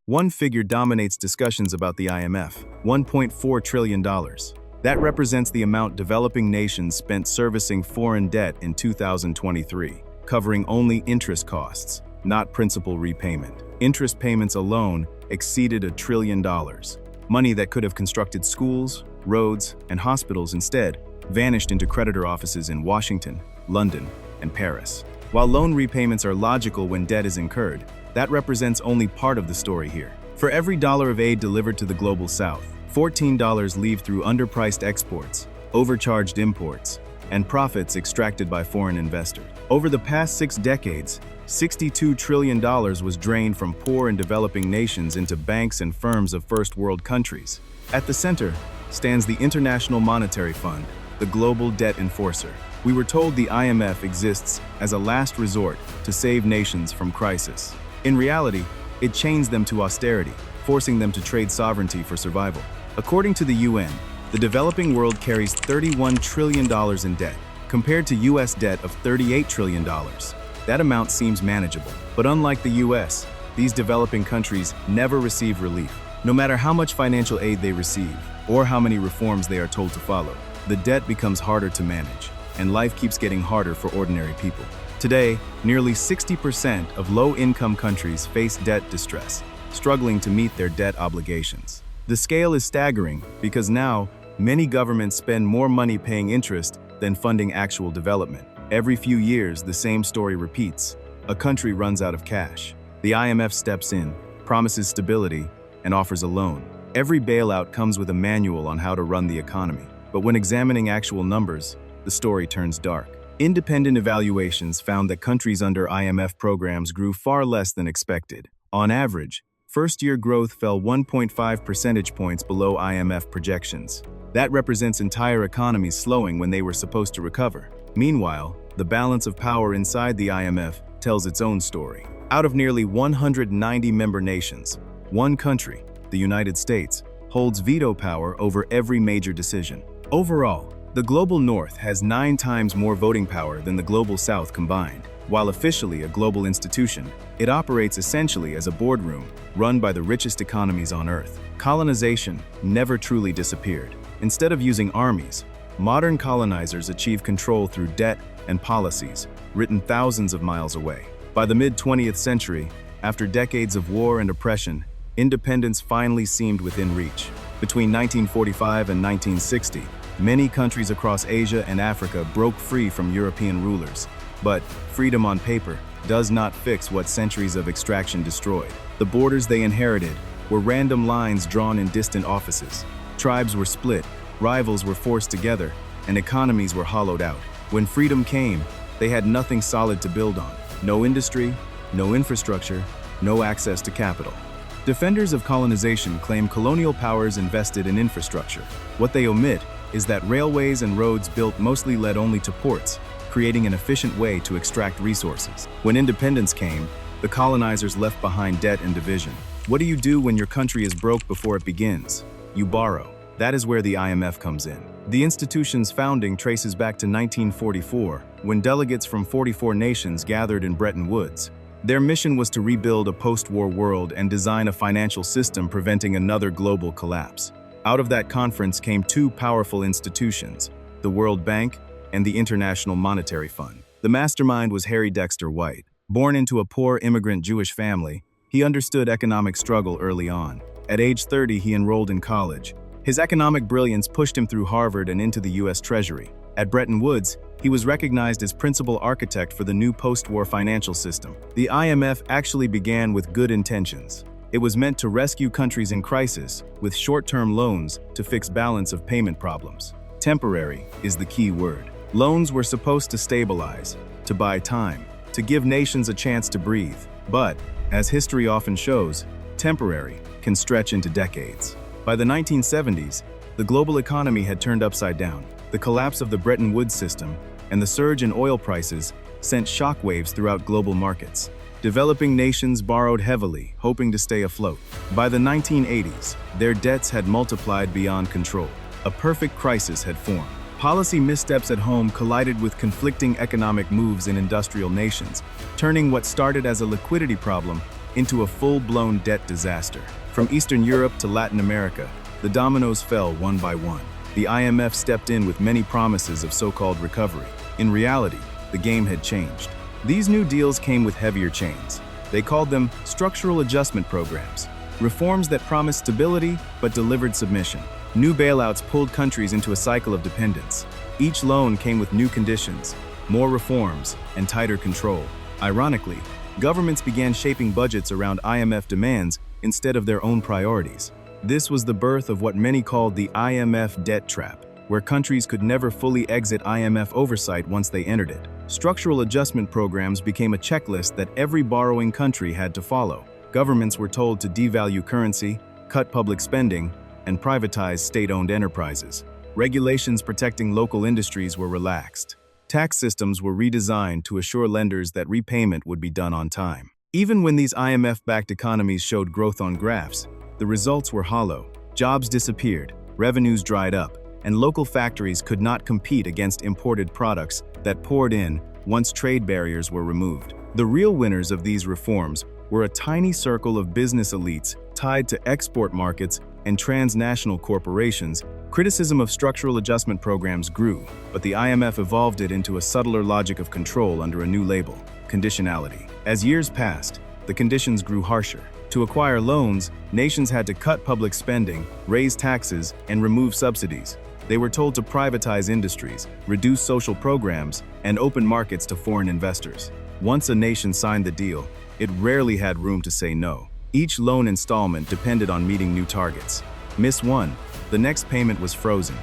One figure dominates discussions about the IMF: $1.4 trillion. That represents the amount developing nations spent servicing foreign debt in 2023, covering only interest costs, not principal repayment. Interest payments alone exceeded $1 trillion. Money that could have constructed schools, roads, and hospitals instead vanished into creditor offices in Washington, London, and Paris. While loan repayments are logical when debt is incurred, that represents only part of the story here. For every dollar of aid delivered to the global south, $14 leave through underpriced exports, overcharged imports, and profits extracted by foreign investors. Over the past 6 decades, $62 trillion was drained from poor and developing nations into banks and firms of first world countries. At the center stands the International Monetary Fund, the global debt enforcer. We were told the IMF exists as a last resort to save nations from crisis. In reality, it chains them to austerity, forcing them to trade sovereignty for survival. According to the UN, the developing world carries $31 trillion in debt, compared to US debt of $38 trillion. That amount seems manageable. But unlike the US, these developing countries never receive relief. No matter how much financial aid they receive, or how many reforms they are told to follow, the debt becomes harder to manage, and life keeps getting harder for ordinary people. Today, nearly 60% of low-income countries face debt distress, struggling to meet their debt obligations. The scale is staggering because now, many governments spend more money paying interest than funding actual development. Every few years, the same story repeats. A country runs out of cash. The IMF steps in, promises stability, and offers a loan. Every bailout comes with a manual on how to run the economy. But when examining actual numbers, the story turns dark. Independent evaluations found that countries under IMF programs grew far less than expected. On average, first-year growth fell 1.5 percentage points below IMF projections. That represents entire economies slowing when they were supposed to recover. Meanwhile, the balance of power inside the IMF tells its own story. Out of nearly 190 member nations, one country, the United States, holds veto power over every major decision. Overall, the global north has 9 times more voting power than the global south combined. While officially a global institution, it operates essentially as a boardroom run by the richest economies on earth. Colonization never truly disappeared. Instead of using armies, modern colonizers achieve control through debt and policies written thousands of miles away. By the mid-20th century, after decades of war and oppression, independence finally seemed within reach. Between 1945 and 1960, many countries across Asia and Africa broke free from European rulers. But freedom on paper does not fix what centuries of extraction destroyed. The borders they inherited were random lines drawn in distant offices. Tribes were split, rivals were forced together, and economies were hollowed out. When freedom came, they had nothing solid to build on. No industry, no infrastructure, no access to capital. Defenders of colonization claim colonial powers invested in infrastructure. What they omit is that railways and roads built mostly led only to ports, creating an efficient way to extract resources. When independence came, the colonizers left behind debt and division. What do you do when your country is broke before it begins? You borrow. That is where the IMF comes in. The institution's founding traces back to 1944, when delegates from 44 nations gathered in Bretton Woods. Their mission was to rebuild a post-war world and design a financial system preventing another global collapse. Out of that conference came 2 powerful institutions, the World Bank and the International Monetary Fund. The mastermind was Harry Dexter White. Born into a poor immigrant Jewish family, he understood economic struggle early on. At age 30, he enrolled in college. His economic brilliance pushed him through Harvard and into the U.S. Treasury. At Bretton Woods, he was recognized as principal architect for the new post-war financial system. The IMF actually began with good intentions. It was meant to rescue countries in crisis with short-term loans to fix balance of payment problems. Temporary is the key word. Loans were supposed to stabilize, to buy time, to give nations a chance to breathe. But, as history often shows, temporary can stretch into decades. By the 1970s, the global economy had turned upside down. The collapse of the Bretton Woods system and the surge in oil prices sent shockwaves throughout global markets. Developing nations borrowed heavily, hoping to stay afloat. By the 1980s, their debts had multiplied beyond control. A perfect crisis had formed. Policy missteps at home collided with conflicting economic moves in industrial nations, turning what started as a liquidity problem into a full-blown debt disaster. From Eastern Europe to Latin America, the dominoes fell one by one. The IMF stepped in with many promises of so-called recovery. In reality, the game had changed. These new deals came with heavier chains. They called them structural adjustment programs, reforms that promised stability but delivered submission. New bailouts pulled countries into a cycle of dependence. Each loan came with new conditions, more reforms, and tighter control. Ironically, governments began shaping budgets around IMF demands instead of their own priorities. This was the birth of what many called the IMF debt trap, where countries could never fully exit IMF oversight once they entered it. Structural adjustment programs became a checklist that every borrowing country had to follow. Governments were told to devalue currency, cut public spending, and privatize state-owned enterprises. Regulations protecting local industries were relaxed. Tax systems were redesigned to assure lenders that repayment would be done on time. Even when these IMF-backed economies showed growth on graphs, the results were hollow. Jobs disappeared, revenues dried up, and local factories could not compete against imported products that poured in once trade barriers were removed. The real winners of these reforms were a tiny circle of business elites tied to export markets and transnational corporations. Criticism of structural adjustment programs grew, but the IMF evolved it into a subtler logic of control under a new label: conditionality. As years passed, the conditions grew harsher. To acquire loans, nations had to cut public spending, raise taxes, and remove subsidies. They were told to privatize industries, reduce social programs, and open markets to foreign investors. Once a nation signed the deal, it rarely had room to say no. Each loan installment depended on meeting new targets. Miss one, the next payment was frozen.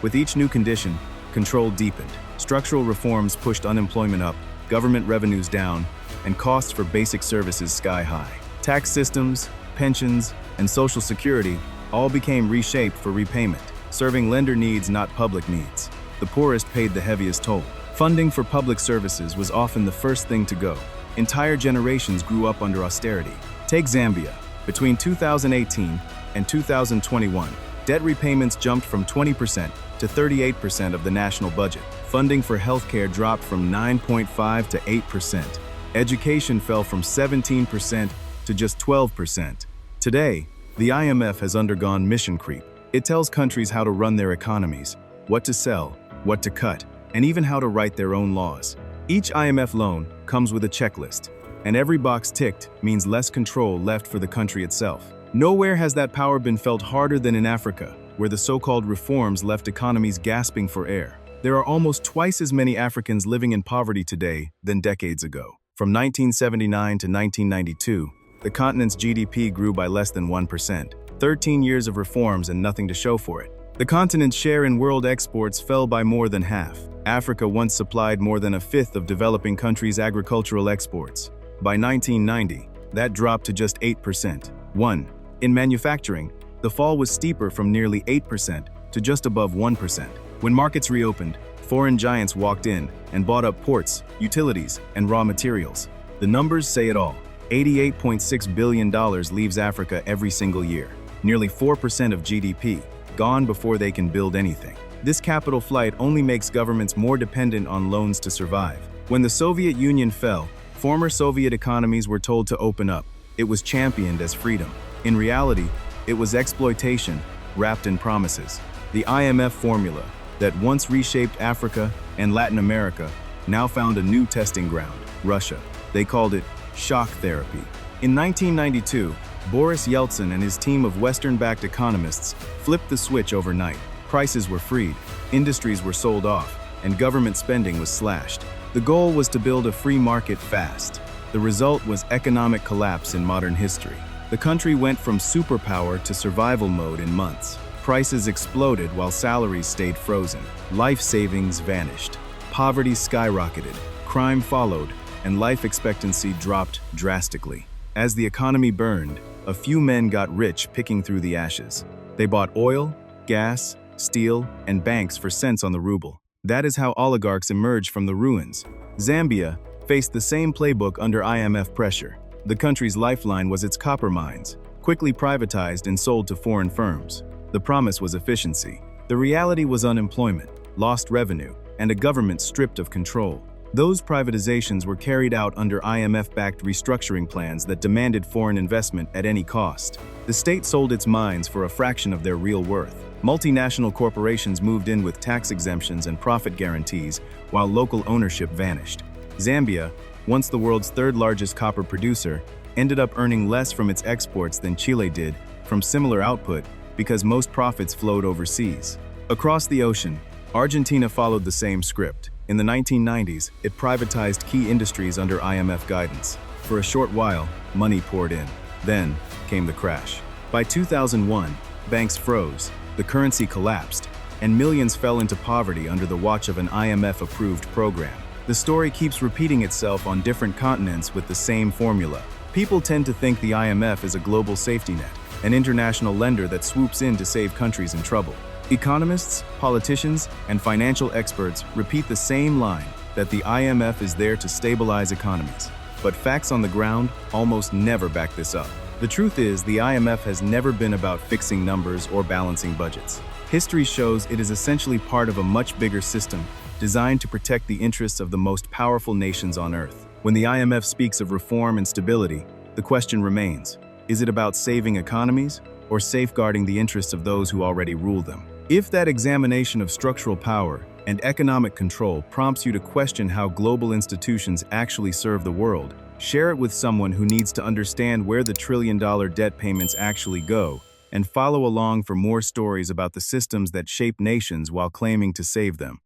With each new condition, control deepened. Structural reforms pushed unemployment up, government revenues down, and costs for basic services sky high. Tax systems, pensions, and social security all became reshaped for repayment, serving lender needs, not public needs. The poorest paid the heaviest toll. Funding for public services was often the first thing to go. Entire generations grew up under austerity. Take Zambia. Between 2018 and 2021, debt repayments jumped from 20% to 38% of the national budget. Funding for healthcare dropped from 9.5% to 8%. Education fell from 17% to just 12%. Today, the IMF has undergone mission creep. It tells countries how to run their economies, what to sell, what to cut, and even how to write their own laws. Each IMF loan comes with a checklist, and every box ticked means less control left for the country itself. Nowhere has that power been felt harder than in Africa, where the so-called reforms left economies gasping for air. There are almost twice as many Africans living in poverty today than decades ago. From 1979 to 1992, the continent's GDP grew by less than 1%. 13 years of reforms and nothing to show for it. The continent's share in world exports fell by more than half. Africa once supplied more than a fifth of developing countries' agricultural exports. By 1990, that dropped to just 8%. In manufacturing, the fall was steeper, from nearly 8% to just above 1%. When markets reopened, foreign giants walked in and bought up ports, utilities, and raw materials. The numbers say it all. $88.6 billion leaves Africa every single year. Nearly 4% of GDP, gone before they can build anything. This capital flight only makes governments more dependent on loans to survive. When the Soviet Union fell, former Soviet economies were told to open up. It was championed as freedom. In reality, it was exploitation wrapped in promises. The IMF formula that once reshaped Africa and Latin America now found a new testing ground: Russia. They called it shock therapy. In 1992, Boris Yeltsin and his team of Western-backed economists flipped the switch overnight. Prices were freed, industries were sold off, and government spending was slashed. The goal was to build a free market fast. The result was economic collapse in modern history. The country went from superpower to survival mode in months. Prices exploded while salaries stayed frozen. Life savings vanished. Poverty skyrocketed. Crime followed, and life expectancy dropped drastically. As the economy burned, a few men got rich picking through the ashes. They bought oil, gas, steel, and banks for cents on the ruble. That is how oligarchs emerged from the ruins. Zambia faced the same playbook under IMF pressure. The country's lifeline was its copper mines, quickly privatized and sold to foreign firms. The promise was efficiency. The reality was unemployment, lost revenue, and a government stripped of control. Those privatizations were carried out under IMF-backed restructuring plans that demanded foreign investment at any cost. The state sold its mines for a fraction of their real worth. Multinational corporations moved in with tax exemptions and profit guarantees, while local ownership vanished. Zambia, once the world's third-largest copper producer, ended up earning less from its exports than Chile did from similar output because most profits flowed overseas. Across the ocean, Argentina followed the same script. In the 1990s, it privatized key industries under IMF guidance. For a short while, money poured in. Then came the crash. By 2001, banks froze, the currency collapsed, and millions fell into poverty under the watch of an IMF-approved program. The story keeps repeating itself on different continents with the same formula. People tend to think the IMF is a global safety net, an international lender that swoops in to save countries in trouble. Economists, politicians, and financial experts repeat the same line, that the IMF is there to stabilize economies. But facts on the ground almost never back this up. The truth is, the IMF has never been about fixing numbers or balancing budgets. History shows it is essentially part of a much bigger system, designed to protect the interests of the most powerful nations on Earth. When the IMF speaks of reform and stability, the question remains, is it about saving economies or safeguarding the interests of those who already rule them? If that examination of structural power and economic control prompts you to question how global institutions actually serve the world, share it with someone who needs to understand where the trillion-dollar debt payments actually go, and follow along for more stories about the systems that shape nations while claiming to save them.